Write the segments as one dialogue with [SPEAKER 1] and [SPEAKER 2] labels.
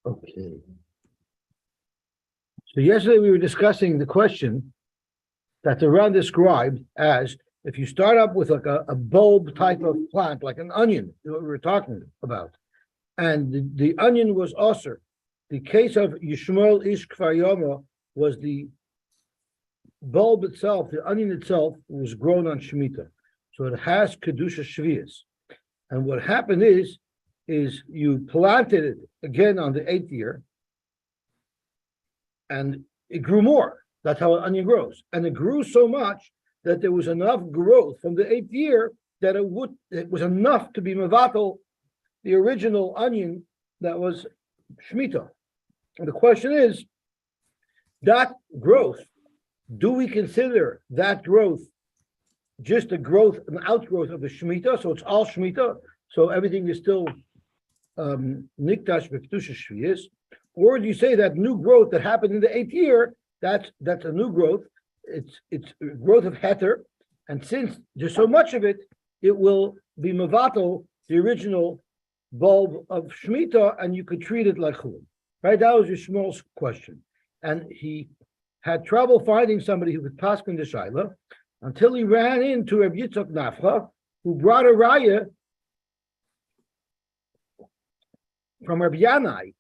[SPEAKER 1] Okay. So yesterday we were discussing the question that the Ran described as if you start up with like a bulb type of plant, like an onion, what we were talking about, and the onion was usher. The case of Yishmael Ish Kfar Yoma was the bulb itself, the onion itself was grown on Shemitah. So it has Kedusha Shvias. And what happened is you planted it again on the 8th year, and it grew more. That's how an onion grows. And it grew so much that there was enough growth from the 8th year that it was enough to be mevatel the original onion that was Shemitah. And the question is, that growth, do we consider that growth just a growth, an outgrowth of the Shemitah? So it's all Shemitah, so everything is still Nikdash V'Kedusha Shviyas? Or do you say that new growth that happened in the 8th year, that's a new growth, it's growth of heter, and since there's so much of it, it will be mevatel the original bulb of Shemitah, and you could treat it like chulin. Right? That was Yishmael's question. And he had trouble finding somebody who could paskin the shaila until he ran into Rabbi Yitzchak Nafcha, who brought a raya from Rabbi Yanai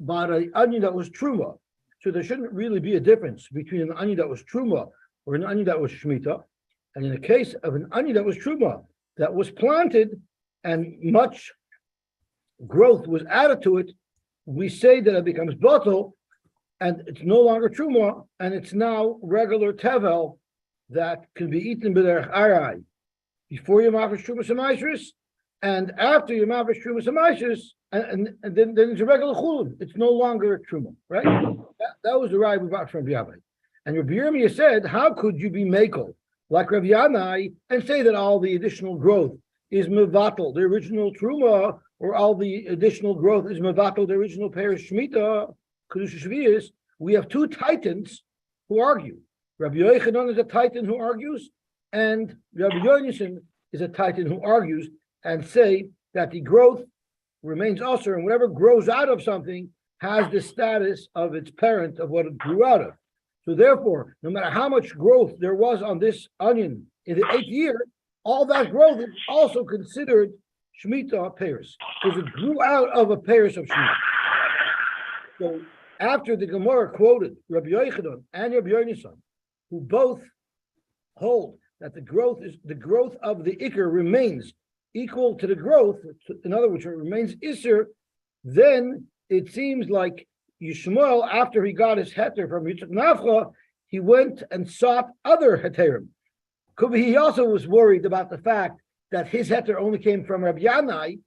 [SPEAKER 1] about an onion that was truma. So there shouldn't really be a difference between an onion that was truma or an onion that was shemitah. And in the case of an onion that was truma, that was planted and much growth was added to it, we say that it becomes bottle, and it's no longer truma, and it's now regular tevel that can be eaten b'derech arai before you mafresh truma semaisris, and after you mafresh truma semaisris, and then it's a regular chulun. It's no longer a truma, right? That was the raya we brought from Rabbi Yanai. And Rabbi Yirmiyah said, how could you be makel like Rabbi Yanai and say that all the additional growth is mevatel, the original truma, or all the additional growth is mevatel, the original parish shemitah, kedusha shviyas? We have two titans who argue. Rabbi Yochanan is a titan who argues, and Rabbi Yonason is a titan who argues and say that the growth remains usher, and whatever grows out of something has the status of its parent of what it grew out of. So therefore, no matter how much growth there was on this onion in the 8th year, all that growth is also considered Shemitah Paris, because it grew out of a Paris of Shemitah. So after the Gemara quoted Rabbi Yochanan and Rabbi Yonason, who both hold that the growth of the Iker remains equal to the growth, in other words, it remains Isser, then it seems like Yishmael, after he got his heter from Yitzchak Nafcha, he went and sought other heterim. Could be he also was worried about the fact that his heter only came from Rabbi Yanai,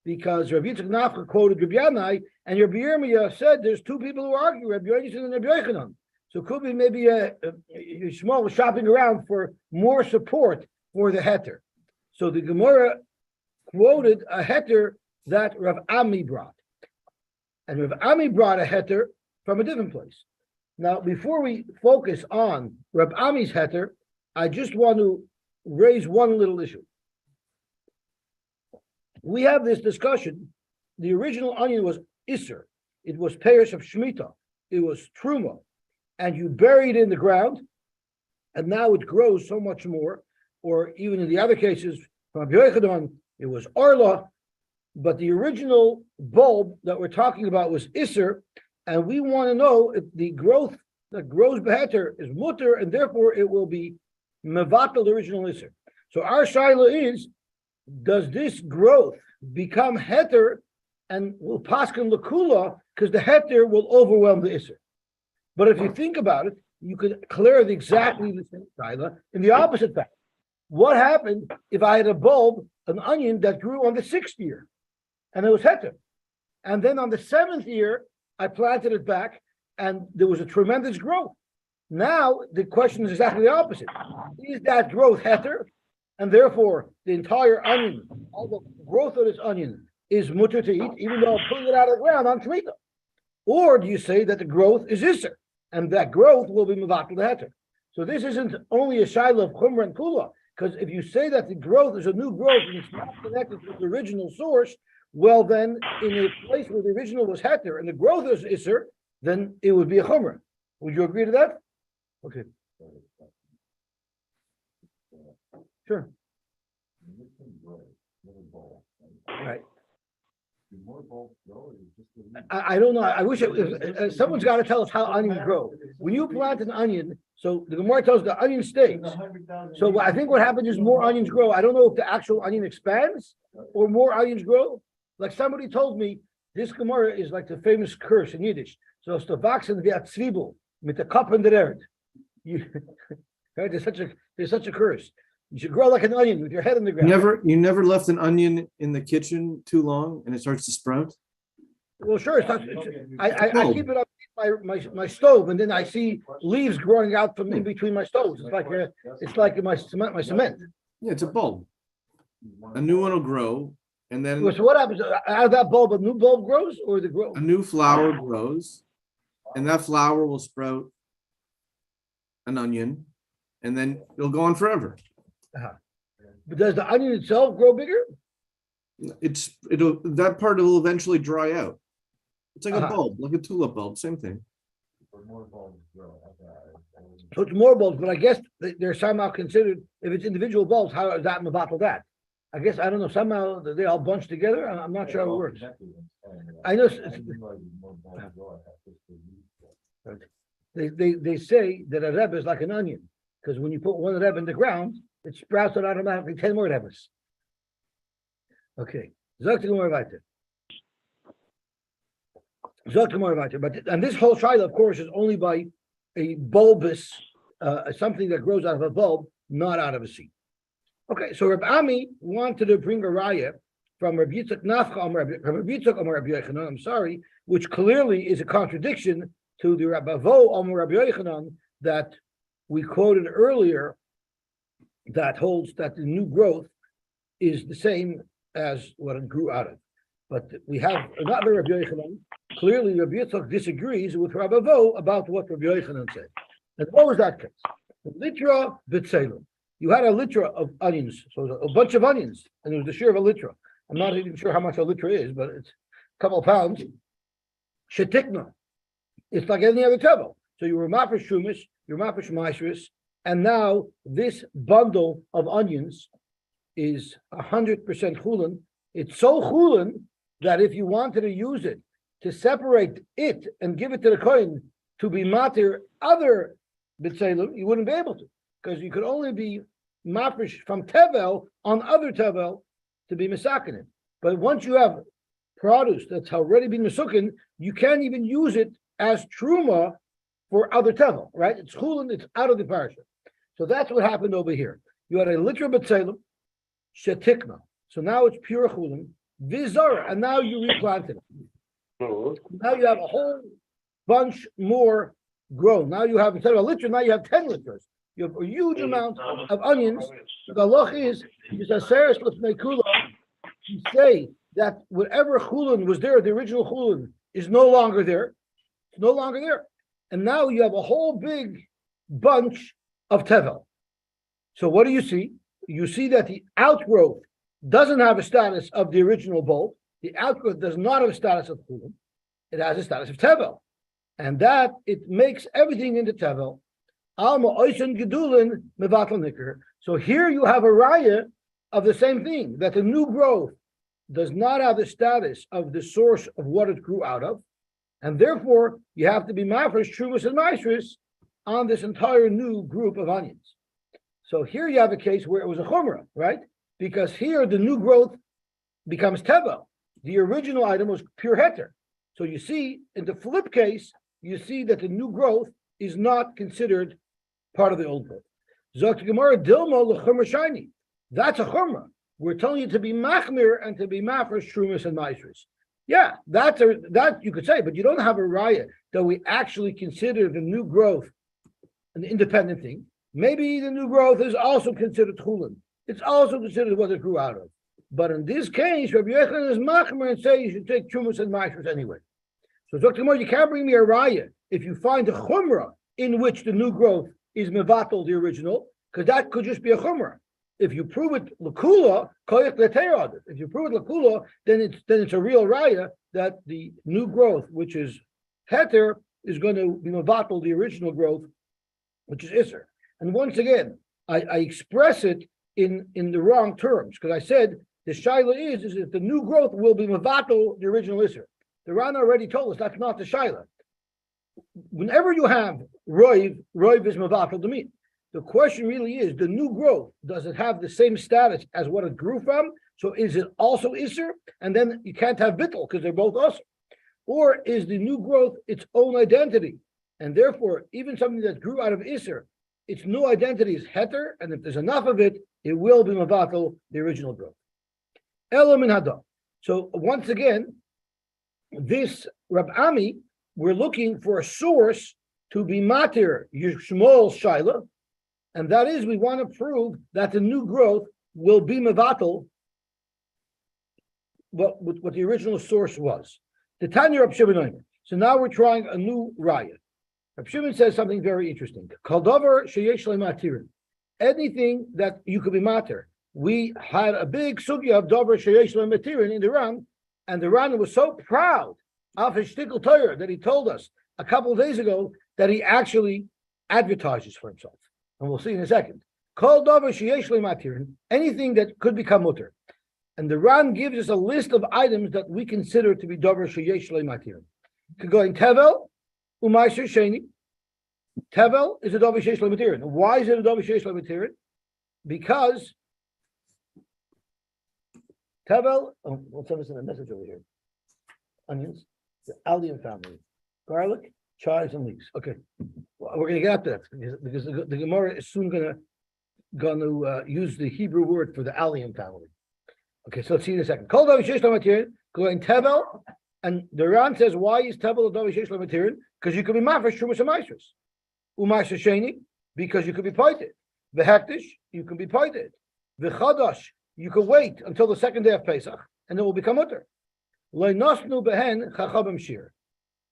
[SPEAKER 1] because Rabbi Yitzchak Nafcha quoted Rabbi Yanai, and Rabbi Yirmiyah said there's two people who argue, Rabbi Yonason and Rabbi Yochanan. So could be maybe Yishmael was shopping around for more support for the heter. So the Gemara quoted a heter that Rav Ami brought. And Rav Ami brought a heter from a different place. Now, before we focus on Rav Ami's heter, I just want to raise one little issue. We have this discussion. The original onion was Isser. It was Perish of Shemitah. It was Truma. And you bury it in the ground, and now it grows so much more. Or even in the other cases, from Yochanan, it was Arla. But the original bulb that we're talking about was Isser, and we want to know if the growth that grows beheter is mutter, and therefore it will be mevatel the original Isser. So our shaila is, does this growth become heter and will paskin lakula, because the heter will overwhelm the Isser? But if you think about it, you could clear exactly the same shaila in the opposite fact. What happened if I had a bulb, an onion that grew on the 6th year? And it was heter. And then on the 7th year, I planted it back, and there was a tremendous growth. Now, the question is exactly the opposite. Is that growth heter? And therefore, the entire onion, all the growth of this onion is mutter to eat, even though I'm pulling it out of the ground on Shemitah? Or do you say that the growth is Isser, and that growth will be mevatel the heter? So this isn't only a shaila of chumrah and kula, because if you say that the growth is a new growth and it's not connected to the original source, Well, then in a place where the original was heter and the growth is isser, then it would be a chumrah. Would you agree to that? Okay. Sure. Right. I don't know. I wish someone's got to tell us how onions grow. When you plant an onion, so the Gemara tells us the onion stays. So I think what happens is more onions grow. I don't know if the actual onion expands or more onions grow. Like somebody told me, this Gemara is like the famous curse in Yiddish. So it's the wachsen wie a Zwiebel mit the Kopf in der Erde. Right? There's such a curse. You should grow like an onion with your head in the ground.
[SPEAKER 2] You never left an onion in the kitchen too long and it starts to sprout?
[SPEAKER 1] Well, sure. I keep it up my stove, and then I see leaves growing out from in between my stoves. It's like my cement.
[SPEAKER 2] Yeah, it's a bulb. A new one will grow, and then
[SPEAKER 1] So what happens out of that bulb? A new bulb grows, or the grow?
[SPEAKER 2] a new flower grows, and that flower will sprout an onion, and then it'll go on forever.
[SPEAKER 1] But does the onion itself grow bigger?
[SPEAKER 2] That part will eventually dry out. It's like a bulb, like a tulip bulb, same thing.
[SPEAKER 1] So it's more bulbs, but I guess they're somehow considered, if it's individual bulbs, how is that mevatel that? I guess, I don't know, somehow they all bunch together. I'm not sure how it works. I know they say that a rebbe is like an onion, because when you put one rebbe in the ground, it sprouts out automatically 10 more rebbes. Okay. But and this whole trial, of course, is only by a bulbous, something that grows out of a bulb, not out of a seed. Okay, so Reb Ami wanted to bring a raya from Reb Yitzchak Nafcha, from Reb Yitzchak Amar Rabbi Yochanan, I'm sorry, which clearly is a contradiction to the Reb Avo Amar Rabbi Yochanan that we quoted earlier, that holds that the new growth is the same as what it grew out of. But we have another Rabbi Yochanan. Clearly, Rabbi Yitzchak disagrees with Rabbi Avo about what Rabbi Yochanan said. And what was that case? Litra b'tzelem. You had a litra of onions, so a bunch of onions, and it was the share of a litra. I'm not even sure how much a litra is, but it's a couple of pounds. Shetikna. It's like any other tevel. So you were mafish shumish, you were mafish maishris, and now this bundle of onions is 100% chulin. It's so chulin that if you wanted to use it to separate it and give it to the kohen to be matir other b'tzelem, you wouldn't be able to, because you could only be mafish from tevel on other tevel to be misakin. But once you have produce that's already been misukin, you can't even use it as truma for other tevel, right? It's chulin, it's out of the parasha. So that's what happened over here. You had a litra b'tzelem, shetikna. So now it's pure chulin, vizara, and now you replanted it. Now you have a whole bunch more grown. Now you have, instead of a liter, now you have 10 liters. You have a huge amount of onions. The halach is, you say that whatever chulin was there, the original chulin, is no longer there. It's no longer there. And now you have a whole big bunch of tevel. So what do you see? You see that the outgrowth doesn't have a status of the original bulb. The outgrowth does not have a status of chulin. It has a status of tevel. And that, it makes everything into tevel. Alma oisen gedulin mevatel nicker. So here you have a raya of the same thing, that the new growth does not have the status of the source of what it grew out of. And therefore, you have to be mafresh, trumas, and maestris on this entire new group of onions. So here you have a case where it was a chumrah, right? Because here the new growth becomes tevel. The original item was pure heter. So you see, in the flip case, you see that the new growth is not considered part of the old growth. Zok Gemara Dilma l'chumra shiny. That's a chumrah. We're telling you to be machmir and to be mafresh, trumas, and maestris. Yeah, that you could say, but you don't have a raya that we actually consider the new growth an independent thing. Maybe the new growth is also considered chulin. It's also considered what it grew out of. But in this case, Rabbi Yochanan is machmer and say you should take trumas and maestris anyway. So Dr. Moore, you can't bring me a raya if you find a chumrah in which the new growth is mevatel the original, because that could just be a chumrah. if you prove it lakula, koyach leteirad. If you prove it lakula, then it's a real raya that the new growth, which is heter, is going to be mevatel the original growth, which is isser. And once again, I express it in the wrong terms, because I said the shaila is that the new growth will be mevatel the original isser. The Ran already told us that's not the shaila. Whenever you have roiv is mevatel the meat. The question really is, the new growth, does it have the same status as what it grew from? So is it also isser? And then you can't have bittul because they're both usser. Or is the new growth its own identity? And therefore, even something that grew out of isser, its new identity is heter, and if there's enough of it, it will be mevatel the original growth. Elam in hada. So once again, this Rab Ami, we're looking for a source to be matir Yishmol Shaila, and that is we want to prove that the new growth will be mevatel what the original source was. The Tanya Rab Shimon. So now we're trying a new raya. Rab Shimon says something very interesting. Kol davar sheyesh le matirin. Anything that you could be matir. We had a big sugya of davar sheyesh le matirin in the Ran, and the Ran was so proud of his shtickle Torah that he told us a couple of days ago that he actually advertises for himself. And we'll see in a second. Kol davar sheyesh le matirin. Anything that could become mutter. And the Ran gives us a list of items that we consider to be davar sheyesh le matirin. Could go in tevel, umaiser sheni. Tevel is a davar sheyesh le matirin. Why is it a davar sheyesh le matirin? Because tevel. Oh, let's send us a message over here. Onions, the allium family, garlic, chives, and leeks. Okay, well, we're going to get up to that because the Gemara is soon going to use the Hebrew word for the allium family. Okay, so let's see in a second. Kol davar sheyesh le matirin. Go in tevel. And the Ran says, why is tevel a davar sheyesh le matirin? Because you could be mafresh trumas and maasros. Umaiser sheni, because you could be poited. V'hektish, you can be poited. V'chadash, you can wait until the second day of Pesach, and it will become mutter. Lo nosnu behen chachabim shir.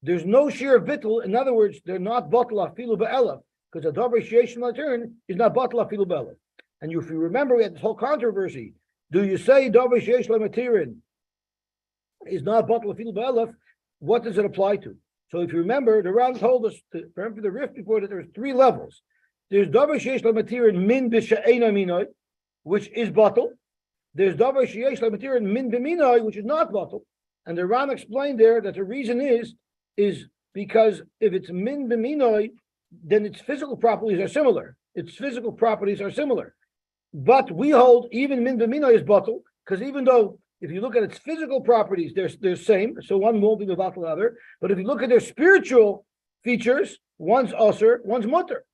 [SPEAKER 1] There's no shir of bittul. In other words, they're not batal afilu be'elav, because a davar sheyesh le matirin is not batal afilu be'elav. And if you remember, we had this whole controversy. Do you say davar sheyesh le matirin is not batal afilu be'elav? What does it apply to? So if you remember, the Ran told us, remember the riff before, that there's three levels. There's davar sheyesh le matirin min b'she'ena minoi, which is batal. There's davar sheyesh le matirin min b'minoi, which is not batal. And the Ran explained there that the reason is because if it's min b'minoi, then its physical properties are similar. Its physical properties are similar. But we hold even min b'minoi is batal, because even though if you look at its physical properties, they're same, so one won't be mevatel the other. But if you look at their spiritual features, one's usher, one's mutter.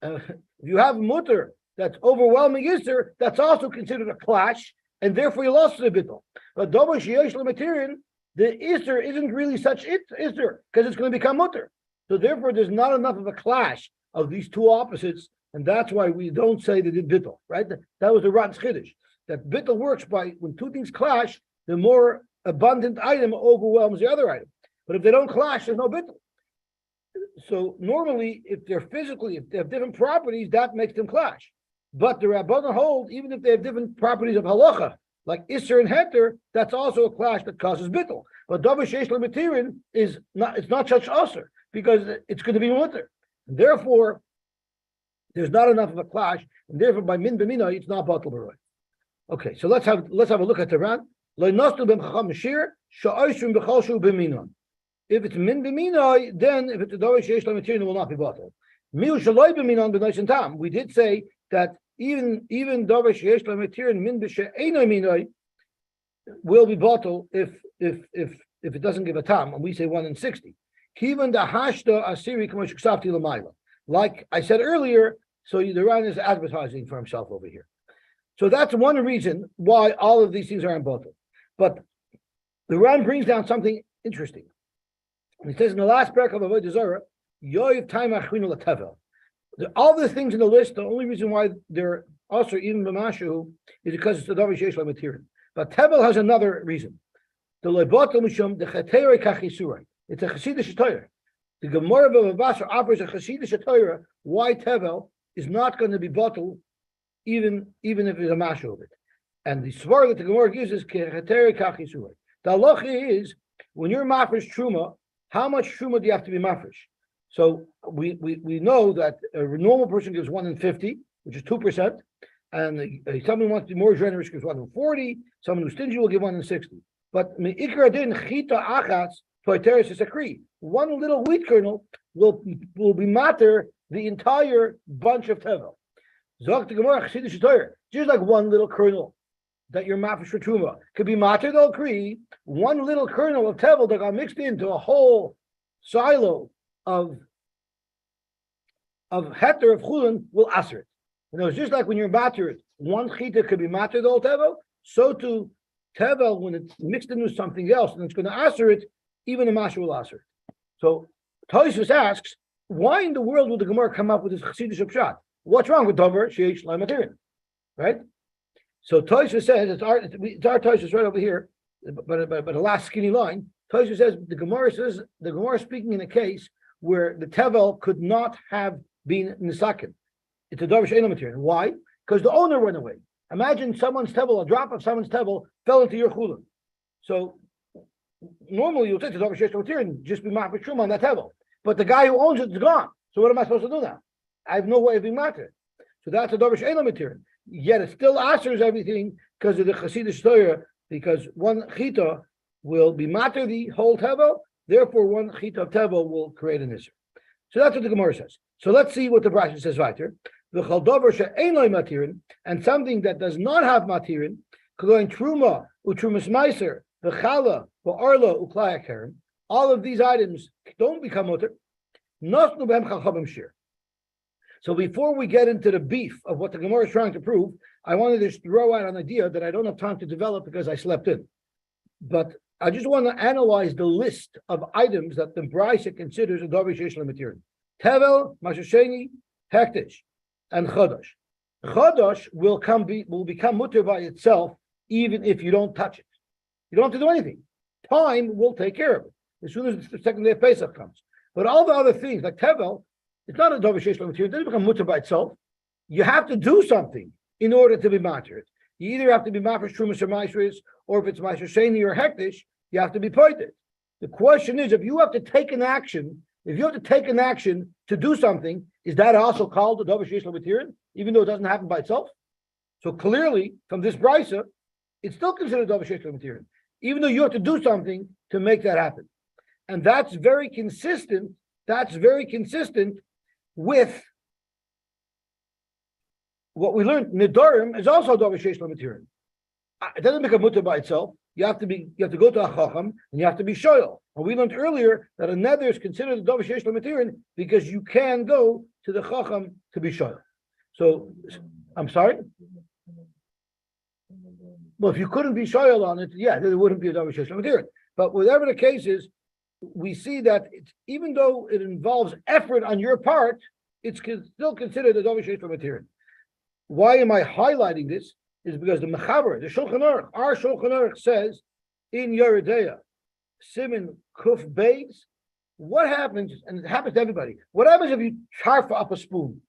[SPEAKER 1] If you have mutter that's overwhelming isser, that's also considered a clash, and therefore you lost the bittul. But davar sheyesh le matirin, the isser isn't really such isser because it's going to become mutter. So therefore, there's not enough of a clash of these two opposites, and that's why we don't say that it's bittul. Right? That was the Ran's chiddush. That bittul works by when two things clash, the more abundant item overwhelms the other item. But if they don't clash, there's no bittul. So normally, if they have different properties, that makes them clash. But the Rabbanan hold, even if they have different properties of halacha, like Isser and Heter, that's also a clash that causes bittul. But davar sheyesh le matirin is not, it's not such usher, because it's going to be mutter. Therefore, there's not enough of a clash, and therefore by min b'mina, it's not batal b'roy. Okay, so let's have a look at the Ran. If it's min b'minoi, then if it's a davar sheyesh le matirin, it will not be batal. Mil shaloi b'minon b'noisen tam. We did say that even davar sheyesh le matirin min b'she'enoi minoi will be batal if it doesn't give a tam, and we say 1 in 60. Kivan da hashda asiri k'mo shksavti l'mayla. Like I said earlier, so the Ran is advertising for himself over here. So that's one reason why all of these things are in batal. But the Ran brings down something interesting. And he says in the last parak of Avodah Zarah, Yoiv time achinu l'tevel. All the things in the list, the only reason why they're also even b'mashu is because it's the davar sheyesh le matirin. But tevel has another reason. The lebatel mishum the chetera kachisura. It's a chassidish Torah. The Gemara of Basra offers a chassidish Torah why tevel is not going to be batal even if it's a mashu of it. And the svar that the Gemara gives is keheteri kachisur. The halacha is when you're mafresh truma, how much truma do you have to be mafresh? So we know that a normal person gives 1 in 50, which is 2%, and someone wants to be more generous gives 1 in 40. Someone who's stingy will give 1 in 60. But me'ikra din chita achas toiteris is a kri. One little wheat kernel will be matter the entire bunch of tevel. Zok the Gemara Chassidish Torah, just like one little kernel that you're mafresh for truma could be matter the kri. One little kernel of tevel that got mixed into a whole silo of heter of chulin will aser it. You know, it's just like when you're matter it, one chita could be matter the whole tevel. So too tevel, when it's mixed into something else and it's going to aser it, even the masha will aser it. So Tosfos asks, why in the world would the Gemara come up with this chassidish pshat? What's wrong with davar sheish la'materin, right? So Tosfos says it's our Tosfos right over here, but the last skinny line. Tosfos says the Gemara is speaking in a case where the tevel could not have been nisakin. It's a davar she'eino materin. Why? Because the owner went away. Imagine someone's tevel, a drop of someone's tevel fell into your chulin. So normally you'll take the davar she'eino materin, just be mafresh truma on that tevel. But the guy who owns it is gone. So what am I supposed to do now? I have no way of being matter. So that's a davar she'eino materin. Yet it still answers everything because of the chassidish Torah, because one chita will be matter the whole tevel, therefore one chita of tevel will create an issur. So that's what the Gemara says. So let's see what the Brashah says weiter. The chal davar she'eino materin, and something that does not have materin, going truma utrumas meiser, the chala, the arla uklaya keren. All of these items don't become mutter. Nosnu b'hem chalchabim shir. So before we get into the beef of what the Gemara is trying to prove, I wanted to just throw out an idea that I don't have time to develop because I slept in. But I just want to analyze the list of items that the Brisa considers a davar sheish la'materin. Tevel, mashasheni, hektish, and chodosh. Chodosh will become mutter by itself even if you don't touch it. You don't have to do anything. Time will take care of it as soon as the second day of Pesach comes. But all the other things like tevel, it's not a davar sheish la'materin. It doesn't become mutter by itself. You have to do something in order to be matter. You either have to be mafresh trumas or maishris, or if it's mashasheni or hektish, you have to be pointed. The question is, if you have to take an action to do something, is that also called a davar sheish la'materin, even though it doesn't happen by itself? So clearly, from this brisa, it's still considered davar sheish la'materin, even though you have to do something to make that happen. And that's very consistent. With what we learned. Nedarim is also davar sheish la'materin. It doesn't become mutter by itself. You have to go to a chacham and you have to be shoyal. And we learned earlier that a neder is considered a davar sheish la'materin because you can go to the chacham to be shoyal. So, I'm sorry. Well, if you couldn't be shoyal on it, yeah, there wouldn't be a davar sheish la'materin. But whatever the case is, we see that even though it involves effort on your part, it's still considered a davar sheish la'materin. Why am I highlighting this? Is because the Mechaber, the Shulchan Aruch, our Shulchan Aruch says in Yeridea, Siman Kuf Beis, what happens, and it happens to everybody, what happens if you charf up a spoon?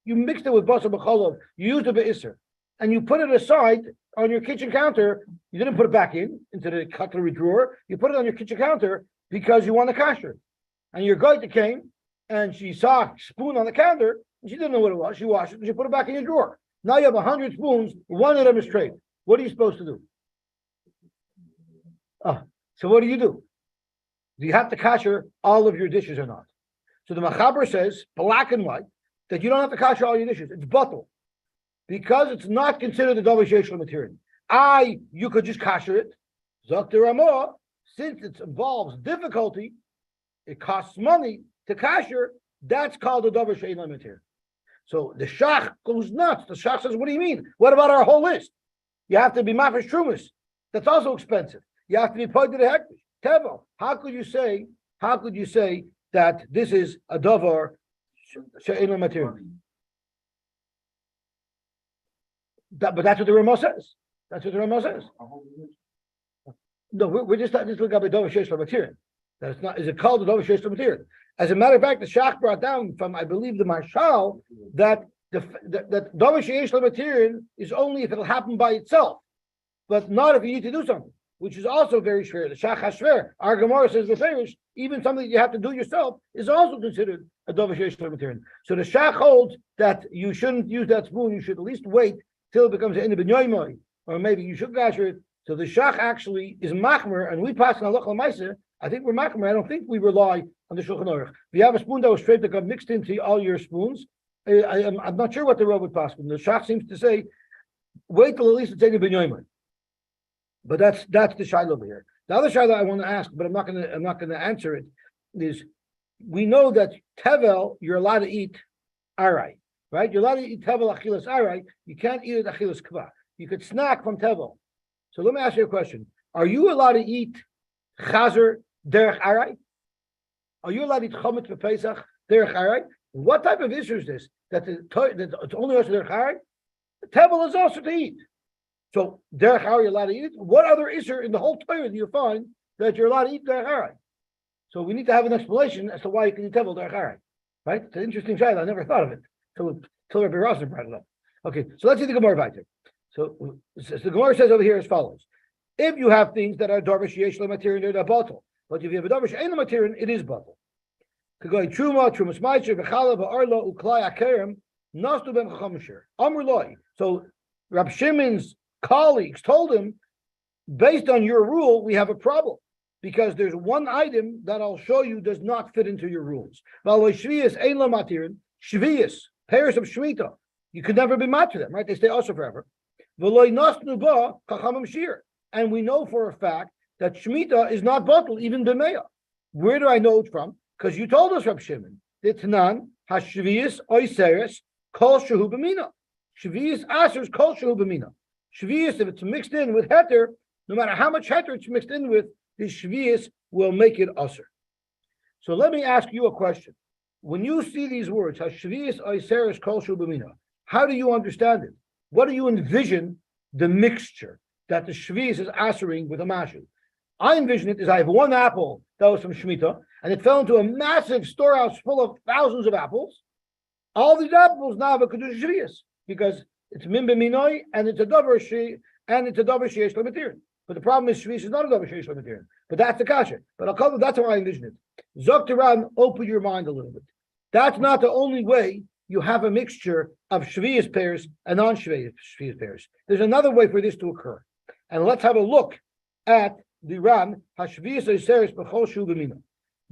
[SPEAKER 1] You mixed it with basar b'cholov, you used it be'isser, and you put it aside on your kitchen counter. You didn't put it back into the cutlery drawer. You put it on your kitchen counter because you want a kasher. And your goyta came, and she saw a spoon on the counter, and she didn't know what it was. She washed it, and she put it back in your drawer. Now you have 100 spoons, one of them is straight. What are you supposed to do? So what do? Do you have to kasher all of your dishes or not? So the Machaber says, black and white, that you don't have to kasher all your dishes. It's bottle. Because it's not considered a davar sheish la'materin. You could just kasher it. Zakter Ramah, since it involves difficulty, it costs money to kasher, that's called a davar sheish la'materin. So the shach goes nuts. The shach says, what do you mean? What about our whole list? You have to be mafresh trumas. That's also expensive. You have to be paid to the hektish. Tevel. How could you say that this is a davar she'eino materin? But that's what the Ramah says. No, we're just looking at the davar sheish la'materin. That it's not. Is it called the davar sheish la'materin? As a matter of fact, the Shach brought down from, I believe, the Marshal, that that davar sheyesh lematirin is only if it'll happen by itself, but not if you need to do something, which is also very shver. The shach hashver. Our Gemara says the farish, even something that you have to do yourself is also considered a davar sheyesh lematirin. So the shach holds that you shouldn't use that spoon. You should at least wait till it becomes an inabinyoymoi, or maybe you should gasher it. So the shach actually is machmer, and we pass on halacha l'maaseh. I think we're machmer. I don't think we rely on the Shulchan Aruch. If you have a spoon that was straight that got mixed into all your spoons, I'm not sure what the Rav would pass. The shach seems to say, wait till at least it's in binyoymoi. But that's the shiloh over here. The other shiloh I want to ask, but I'm not gonna answer it, is we know that tevel you're allowed to eat arai, right? You're allowed to eat tevel achilas arai. You can't eat it achilas kva. You could snack from tevel. So let me ask you a question: are you allowed to eat chazer derech arai? Are you allowed to eat chometz for Pesach derech arai? What type of issue is this? That it's only also derech arai? Tevel is also to eat. So derech arai you're allowed to eat it. What other issue in the whole Torah do you find that you're allowed to eat derech arai? So we need to have an explanation as to why you can eat tevel derech arai. Right? It's an interesting child. I never thought of it till Rabbi Rosen brought it up. Okay, so let's see the Gemara weiter. So the Gemara says over here as follows: if you have things that are davar sheyesh lematirin, they're bottle. But if you have a davar she'ein lematirin, it is bottle. Could go in truma, trumas ma'aser, v'chala, v'arlo, uklai akerem, nastu ben chachamashir. Amr loy. So Rab Shimon's colleagues told him, based on your rule, we have a problem because there's one item that I'll show you does not fit into your rules. Shviyas ein lematirin, shviyas, pairs of shmita. You could never be mad to them, right? They stay also forever. And we know for a fact that Shemitah is not bottled, even b'meya. Where do I know it from? Because you told us, Rab Shimon, Ditnan hashviyas oiseres kol shehu b'mina. Shviyas asers kol shehu b'mina. Shviyas, if it's mixed in with heter, no matter how much heter it's mixed in with, this shviyas will make it aser. So let me ask you a question. When you see these words, hashviyas oiseres kol shehu b'mina, how do you understand it? What do you envision the mixture that the shviyas is asering with a mashu? I envision it as I have one apple that was from Shemitah, and it fell into a massive storehouse full of thousands of apples. All these apples now have a kedusha shviyas because it's min b'minoi and it's a davar sheyesh lematirin. But the problem is shviyas is not a davar sheyesh lematirin. But that's the kasha. But I'll call it, that's how I envision it. Zoktaran, open your mind a little bit. That's not the only way you have a mixture of shviyas pairs and non-shviyas pairs. There's another way for this to occur. And let's have a look at the Ran, hashviyas oiseres b'chol shu b'mina.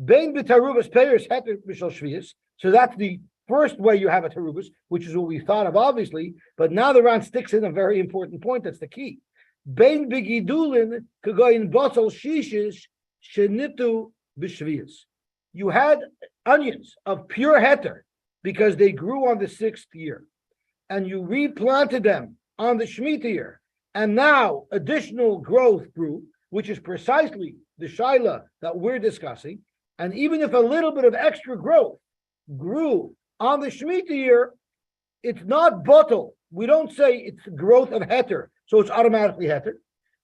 [SPEAKER 1] Bein b'tarubas pairs heter b'shal shviyas. So that's the first way you have a tarubas, which is what we thought of, obviously. But now the Ran sticks in a very important point. That's the key. Bein b'gidulin kagoyin botol shishes shenitu b'shviyas. You had onions of pure heter, because they grew on the 6th year, and you replanted them on the Shemitah year, and now additional growth grew, which is precisely the shaila that we're discussing. And even if a little bit of extra growth grew on the Shemitah year, it's not bottle. We don't say it's growth of heter, so it's automatically heter.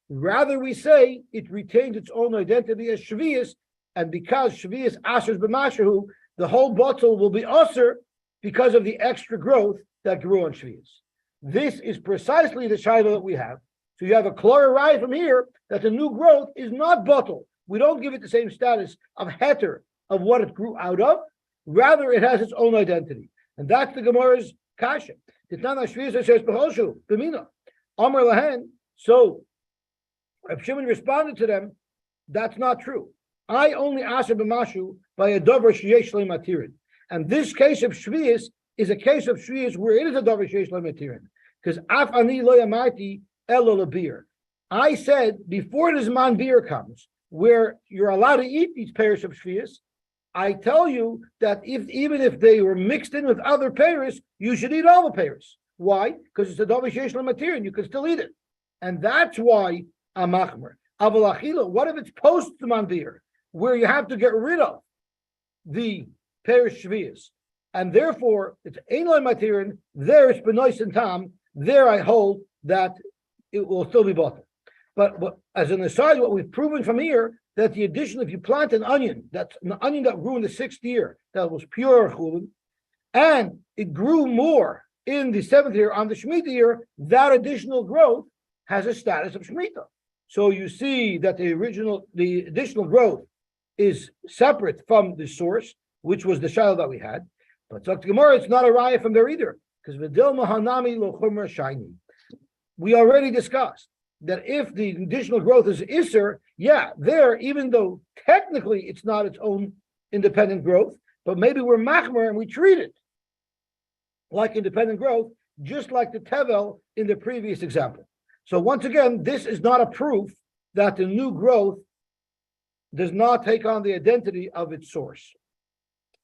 [SPEAKER 1] Rather, we say it retains its own identity as shviyas, and because shviyas asers b'mashahu, the whole bottle will be aser because of the extra growth that grew on shviyas. This is precisely the shiloh that we have. So you have a chloride from here that the new growth is not bottle. We don't give it the same status of heter of what it grew out of. Rather, it has its own identity, and that's the Gemara's kasha. So Reb Shimon responded to them, that's not true. I only aser b'mashu by a davar sheyesh lematirin. And this case of shviyas is a case of shviyas where it is a davar sheyesh lematirin. Because af ani lo yamarti elo lebir. I said before the zman beer comes, where you're allowed to eat these pairs of shviyas, I tell you that even if they were mixed in with other pairs, you should eat all the pairs. Why? Because it's a davar sheyesh lematirin. You can still eat it, and that's why I'm machmer. Aval achila. What if it's post zman beer, where you have to get rid of the pairs shviyas, and therefore it's ein loy matirin. There it's benois and tam. There I hold that it will still be bottled. But as an aside, what we've proven from here, that the addition, if you plant an onion, that's an onion that grew in the 6th year, that was pure chulin, and it grew more in the 7th year on the Shemitah year, that additional growth has a status of Shemitah. So you see that the additional growth is separate from the source, which was the shiloh that we had. But Dr. Gemara, it's not a raya from there either, because Vidilma Hanami Lo Chumra Shiny. We already discussed that if the additional growth is Isser, there, even though technically it's not its own independent growth, but maybe we're machmer and we treat it like independent growth, just like the Tevel in the previous example. So once again, this is not a proof that the new growth does not take on the identity of its source.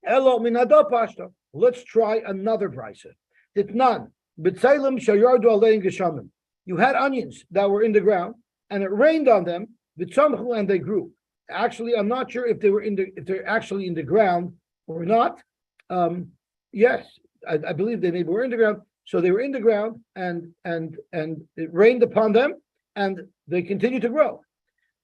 [SPEAKER 1] Elo minado pashta. Let's try another brisa. Ditnan b'tzelem shayardu alein geshamim. You had onions that were in the ground, and it rained on them. B'tzamchu, and they grew. Actually, I'm not sure if they're actually in the ground or not. Yes, I believe they maybe were in the ground. So they were in the ground, and it rained upon them, and they continue to grow.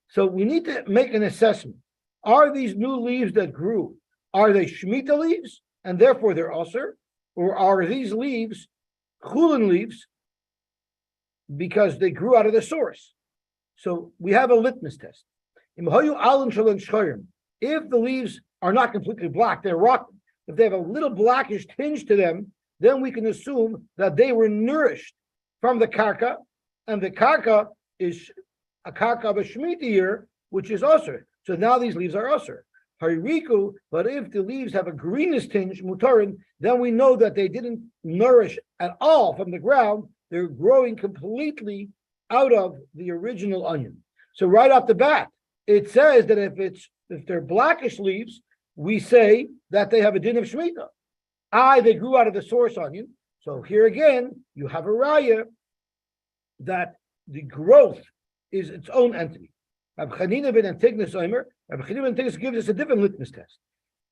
[SPEAKER 1] So we need to make an assessment. Are these new leaves that grew, are they Shemitah leaves, and therefore they're Aser? Or are these leaves Chulin leaves because they grew out of the source? So we have a litmus test. If the leaves are not completely black, they're rotten. If they have a little blackish tinge to them, then we can assume that they were nourished from the karka, and the karka is a karka of a Shemitah year, which is Aser. So now these leaves are Aser. Haririku, but if the leaves have a greenish tinge, mutarin, then we know that they didn't nourish at all from the ground. They're growing completely out of the original onion. So right off the bat, it says that if they're blackish leaves, we say that they have a din of Shemitah. They grew out of the source onion. So here again, you have a raya that the growth is its own entity. Rabbi Chanina ben Antigonus gives us a different litmus test.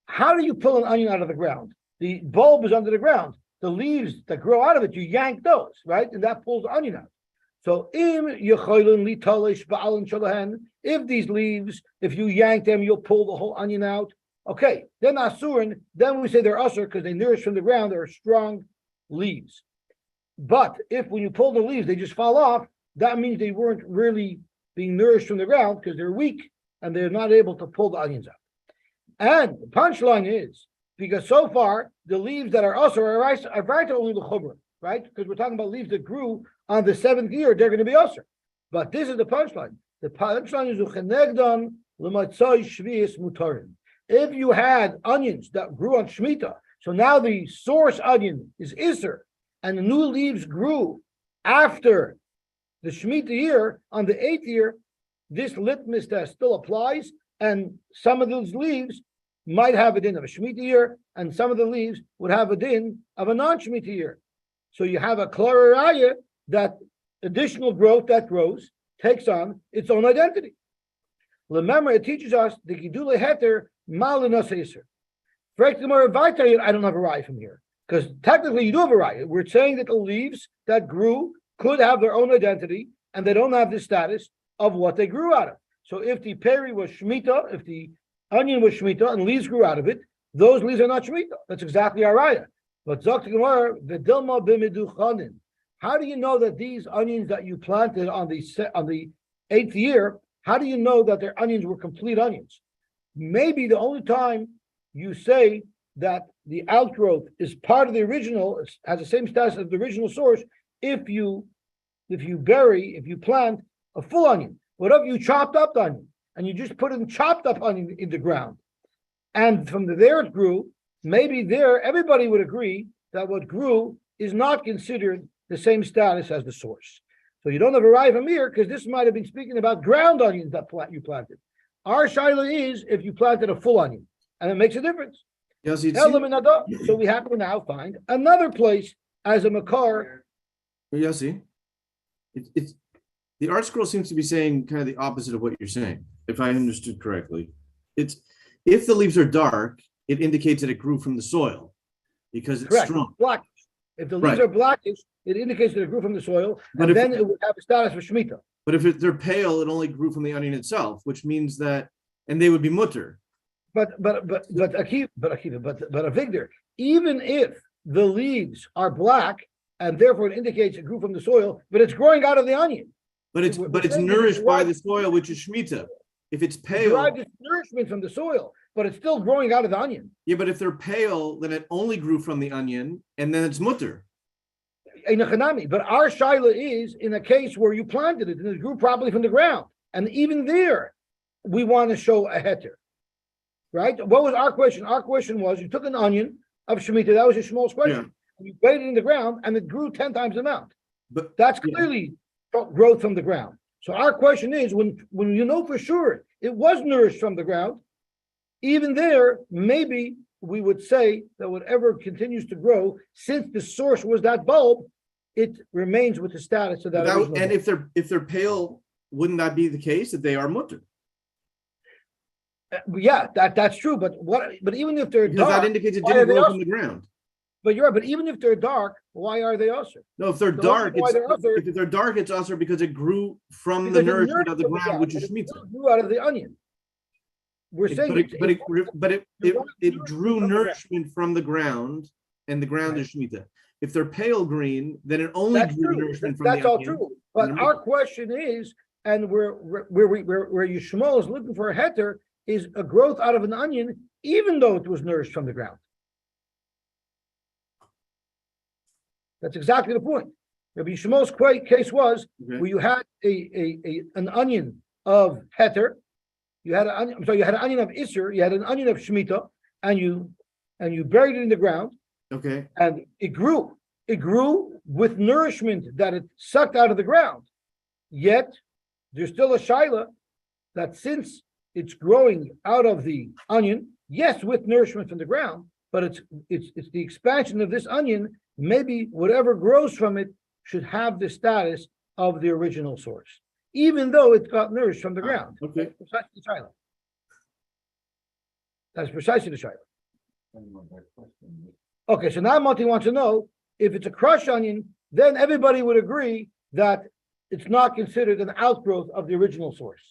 [SPEAKER 1] How do you pull an onion out of the ground? The bulb is under the ground. The leaves that grow out of it, you yank those, right? And that pulls the onion out. So if these leaves, if you yank them, you'll pull the whole onion out. Okay, then asurin, then we say they're usur because they nourish from the ground, they're strong leaves. But if when you pull the leaves, they just fall off, that means they weren't really being nourished from the ground because they're weak and they're not able to pull the onions out. And the punchline is, because so far, the leaves that are usur are right only the chumrah, right? Because we're talking about leaves that grew on the 7th year, they're going to be usur. But this is the punchline. The punchline is uchenegdan l'matzoi shvius mutarin. If you had onions that grew on Shemitah, so now the source onion is Isser, and the new leaves grew after the Shemitah year, on the 8th year, this litmus test still applies, and some of those leaves might have a din of a Shemitah year, and some of the leaves would have a din of a non-Shemitah year. So you have a clear raya that additional growth that grows takes on its own identity. Remember, it teaches us the Gidule Heter Malinas Isser. I don't have a raya from here, because technically you do have a raya. We're saying that the leaves that grew could have their own identity, and they don't have the status of what they grew out of. So if the peri was Shemitah, if the onion was Shemitah and leaves grew out of it, those leaves are not Shemitah. That's exactly our raya. But Dr. Gemara, V'dilma b'miduchanin. How do you know that these onions that you planted on the 8th year, how do you know that their onions were complete onions? Maybe the only time you say that the outgrowth is part of the original, has the same status as the original source, if you plant a full onion. What if you chopped up the onion and you just put in chopped up onion in the ground, and from there it grew? Maybe there everybody would agree that what grew is not considered the same status as the source. So you don't have a raya from here, because this might have been speaking about ground onions that you planted. Our shaila is if you planted a full onion, and it makes a difference.
[SPEAKER 2] Yosy,
[SPEAKER 1] So we have to now find another place as a makar.
[SPEAKER 2] Yosy, it's the art scroll seems to be saying kind of the opposite of what you're saying, if I understood correctly. It's if the leaves are dark, it indicates that it grew from the soil because it's
[SPEAKER 1] Correct.
[SPEAKER 2] strong.
[SPEAKER 1] Black. If the leaves are blackish, it indicates that it grew from the soil,
[SPEAKER 2] But
[SPEAKER 1] and then it would have a status for Shemitah.
[SPEAKER 2] But if they're pale, it only grew from the onion itself, which means that, and they would be mutter.
[SPEAKER 1] But Avigdor, even if the leaves are black, and therefore it indicates it grew from the soil, but it's growing out of the onion.
[SPEAKER 2] But it's
[SPEAKER 1] We're
[SPEAKER 2] but it's
[SPEAKER 1] saying that it
[SPEAKER 2] nourished by
[SPEAKER 1] derived-
[SPEAKER 2] the soil, which is Shemitah. If it's
[SPEAKER 1] It
[SPEAKER 2] pale,
[SPEAKER 1] derived its nourishment from the soil, but it's still growing out of the onion.
[SPEAKER 2] yeah, but if they're pale, then it only grew from the onion, and then it's mutter.
[SPEAKER 1] In a chanami. But our shaila is in a case where you planted it and it grew properly from the ground. And even there, we want to show a heter. Right? What was our question? Our question was you took an onion of Shemitah, that was your small's question. And you played it in the ground and it grew 10 times the amount.
[SPEAKER 2] But
[SPEAKER 1] That's
[SPEAKER 2] yeah.
[SPEAKER 1] clearly growth from the ground. So our question is when you know for sure it was nourished from the ground, even there, maybe we would say that whatever continues to grow, since the source was that bulb, it remains with the status of that.
[SPEAKER 2] and if they're pale, wouldn't that be the case that they are mutter?
[SPEAKER 1] Yeah, that's true. But even if they're
[SPEAKER 2] Because
[SPEAKER 1] dark,
[SPEAKER 2] that indicates it
[SPEAKER 1] why
[SPEAKER 2] didn't
[SPEAKER 1] are they
[SPEAKER 2] grow from
[SPEAKER 1] also?
[SPEAKER 2] the ground.
[SPEAKER 1] But you're right. But even if they're dark, why are they also?
[SPEAKER 2] No, if they're
[SPEAKER 1] The
[SPEAKER 2] dark,
[SPEAKER 1] reason why they're usher-
[SPEAKER 2] if they're dark, it's also because it grew from
[SPEAKER 1] Because
[SPEAKER 2] the
[SPEAKER 1] it
[SPEAKER 2] nourishment
[SPEAKER 1] nourished
[SPEAKER 2] of the
[SPEAKER 1] from
[SPEAKER 2] ground, which
[SPEAKER 1] but
[SPEAKER 2] is
[SPEAKER 1] it
[SPEAKER 2] Shemitah.
[SPEAKER 1] still grew out of the onion. We're saying
[SPEAKER 2] It drew nourishment from the ground, and the ground is Shemitah. If they're pale green, then it only
[SPEAKER 1] That's
[SPEAKER 2] drew
[SPEAKER 1] true.
[SPEAKER 2] nourishment from
[SPEAKER 1] That's
[SPEAKER 2] the
[SPEAKER 1] all
[SPEAKER 2] onion.
[SPEAKER 1] true. But
[SPEAKER 2] And
[SPEAKER 1] our question is, and where Yishmael is looking for a heter, is a growth out of an onion, even though it was nourished from the ground. That's exactly the point. Rabbi Yishmael's case was where you had an onion of heter, you had an onion of Isser, you had an onion of Shemitah, and you buried it in the ground.
[SPEAKER 2] Okay.
[SPEAKER 1] And it grew. It grew with nourishment that it sucked out of the ground. Yet there's still a shaila that since it's growing out of the onion, yes, with nourishment from the ground, but it's the expansion of this onion. Maybe whatever grows from it should have the status of the original source, even though it got nourished from the ground.
[SPEAKER 2] Okay.
[SPEAKER 1] That's precisely the shaila. That's precisely the shaila. Okay, so now Monty wants to know if it's a crushed onion, then everybody would agree that it's not considered an outgrowth of the original source.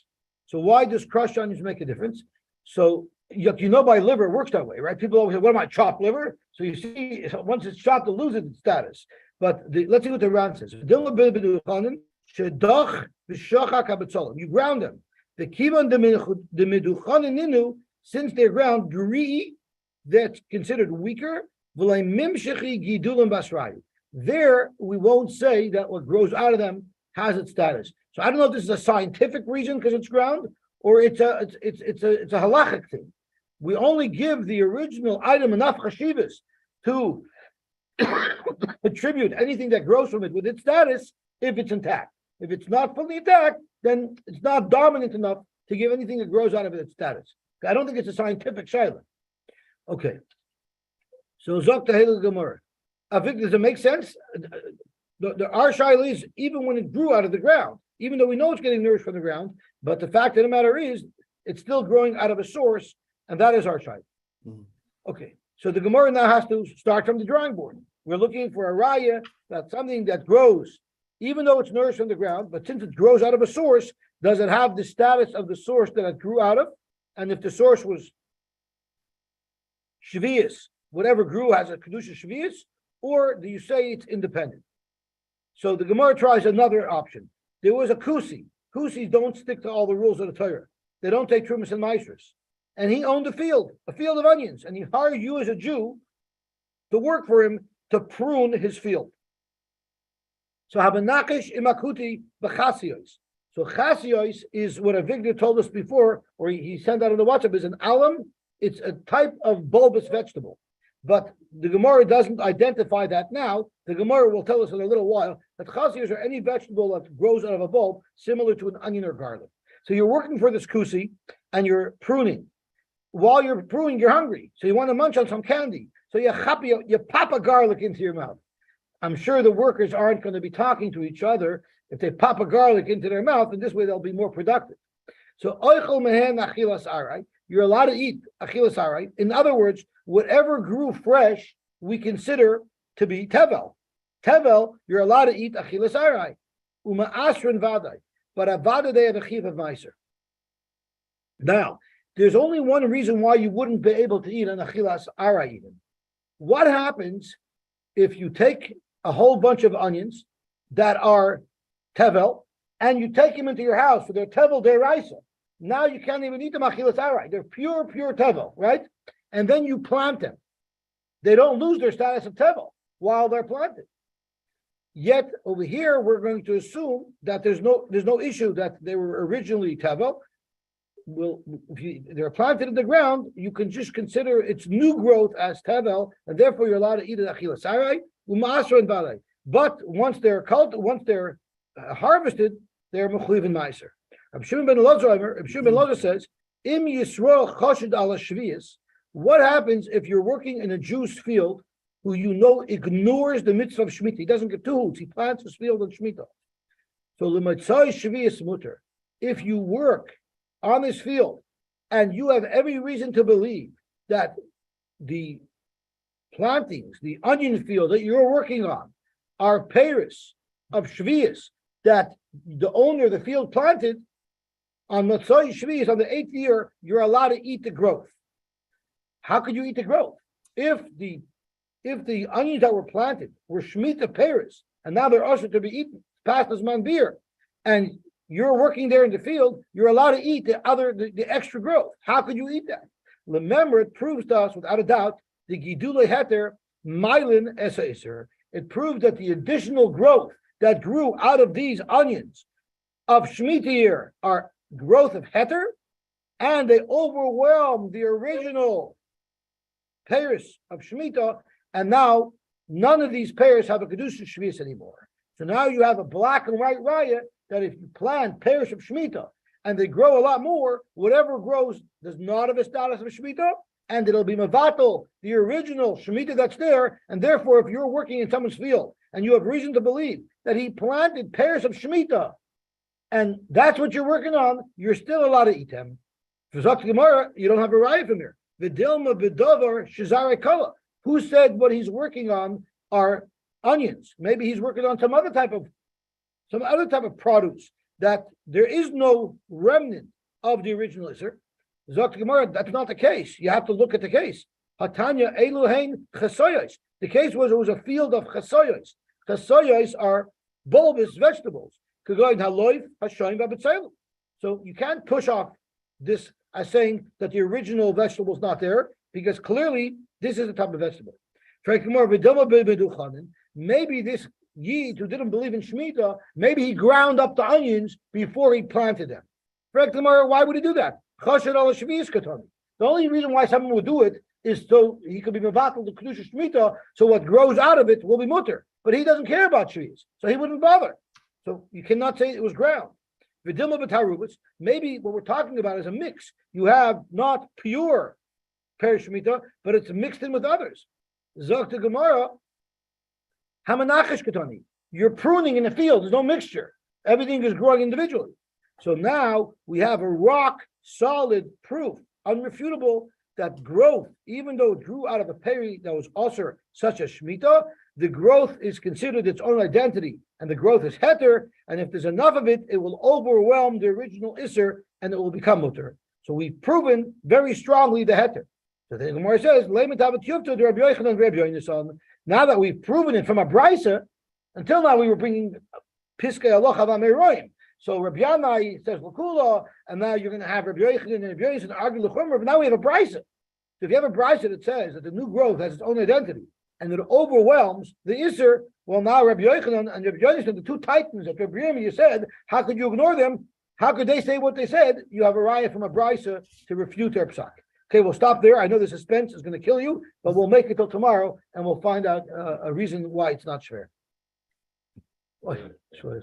[SPEAKER 1] So why does crushed onions make a difference? So you know by liver it works that way, right? People always say, what am I, chopped liver? So you see, once it's chopped, it loses its status. But let's see what the Ran says. You ground them. The kivan the meduchaninu, since they're ground gri, that's considered weaker. There, we won't say that what grows out of them has its status. So I don't know if this is a scientific reason because it's ground, or it's a halachic thing. We only give the original item enough chashivas to attribute anything that grows from it with its status if it's intact. If it's not fully intact, then it's not dominant enough to give anything that grows out of it its status. I don't think it's a scientific shaila. Okay. So Zok Tahil Gemara. I think, does it make sense? Our shaila is even when it grew out of the ground, even though we know it's getting nourished from the ground, but the fact of the matter is it's still growing out of a source, and that is our shaila. Okay. So the Gemara now has to start from the drawing board. We're looking for a raya that something that grows, even though it's nourished from the ground, but since it grows out of a source, does it have the status of the source that it grew out of? And if the source was Shvius, whatever grew has a Kedusha Shvius, or do you say it's independent? So the Gemara tries another option. There was a Kusi. Kusis don't stick to all the rules of the Torah. They don't take Trumas and Maestros. And he owned a field of onions, and he hired you as a Jew to work for him to prune his field. So Habanakish imakuti b'chasios. So chasios is what Avigdor told us before, or he sent out on the WhatsApp, is an alum. It's a type of bulbous vegetable. But the Gemara doesn't identify that now. The Gemara will tell us in a little while that chasios are any vegetable that grows out of a bulb, similar to an onion or garlic. So you're working for this kusi, and you're pruning. While you're pruning, you're hungry, so you want to munch on some candy. So you pop a garlic into your mouth. I'm sure the workers aren't going to be talking to each other if they pop a garlic into their mouth, and this way they'll be more productive. So oichel mehen achilas arai, you're allowed to eat achilas arai. In other words, whatever grew fresh, we consider to be tevel. Tevel, you're allowed to eat achilas arai. Uma asrin vadai, but avada they have a chiv of meiser. Now, there's only one reason why you wouldn't be able to eat an achilas arai even. What happens if you take a whole bunch of onions that are tevel, and you take them into your house for their tevel deraisa. Now you can't even eat them achilas arai. They're pure tevel, right? And then you plant them. They don't lose their status of tevel while they're planted. Yet over here, we're going to assume that there's no issue that they were originally tevel. Well, if they're planted in the ground, you can just consider its new growth as tevel, and therefore you're allowed to eat it achilas arai, u'ma'asra and balei. But once they're harvested, they're mechuyev and ma'aser. Reb Shimon ben Elazar says, "Im Yisrael chashid ala shvius." What happens if you're working in a Jew's field who ignores the mitzvah of Shemitah? He doesn't get two hoots. He plants his field on Shemitah. So l'matzai shvius muter. If you work on this field and you have every reason to believe that the plantings, the onion field that you're working on, are peiros of shvius that the owner of the field planted on Matzai Shvius on the 8th year, you're allowed to eat the growth. How could you eat the growth? If the onions that were planted were Shemitah peiros, and now they're ushered to be eaten, past as man beer, and you're working there in the field, you're allowed to eat the extra growth. How could you eat that? Remember, it proves to us without a doubt the Gidule Heter Mylin Esaiser. It proves that the additional growth that grew out of these onions of Shemitah year are growth of Heter, and they overwhelm the original peiros of Shemitah, and now none of these peiros have a Kedusha Shvius anymore. So now you have a black and white raya that if you plant peiros of Shemitah and they grow a lot more, whatever grows does not have a status of Shemitah, and it'll be Mavatal, the original Shemitah that's there, and therefore if you're working in someone's field and you have reason to believe that he planted peiros of Shemitah, and that's what you're working on, you're still allowed to eat them. For Zok Gemara, you don't have a raya from here. V'dilma b'dover shizare kala. Who said what he's working on are onions? Maybe he's working on some other type of produce that there is no remnant of the original Isser. Zok Gemara, that's not the case. You have to look at the case. Hatanya Eluhain Chasoyos. The case was it was a field of chasoyos. Chasoyos are bulbous vegetables. So you can't push off this as saying that the original vegetable is not there, because clearly this is a type of vegetable. Maybe this Yid who didn't believe in Shemitah, maybe he ground up the onions before he planted them. Why would he do that? The only reason why someone would do it is so he could be mevatel the kedusha Shemitah, so what grows out of it will be mutter. But he doesn't care about Shvius, so he wouldn't bother. So you cannot say it was ground. Maybe what we're talking about is a mix. You have not pure peiros Shemitah, but it's mixed in with others. Zok the Gemara, Hamanachesh Katani. You're pruning in the field. There's no mixture. Everything is growing individually. So now we have a rock solid proof, unrefutable, that growth, even though it grew out of a peri that was also such as Shemitah, the growth is considered its own identity, and the growth is heter, and if there's enough of it, it will overwhelm the original Isser, and it will become mutter. So we've proven very strongly the heter. So the Gemara says, now that we've proven it from a brisa, until now we were bringing Piskei Alocha V'Ameroim. So Rabbi Yanai says L'Kula, and now you're going to have Rabbi Yochanan and Rabbi Yochanan argue L'Chumra, but now we have a brisa. So if you have a brisa that says that the new growth has its own identity, and it overwhelms the Isser, well, now Rabbi Yochanan and Rabbi Yochanan, the two titans that Rabbi Yirmiyah said, how could you ignore them? How could they say what they said? You have a raya from a brisa to refute their psak. Okay, we'll stop there. I know the suspense is going to kill you, but we'll make it till tomorrow, and we'll find out a reason why it's not fair. Sure.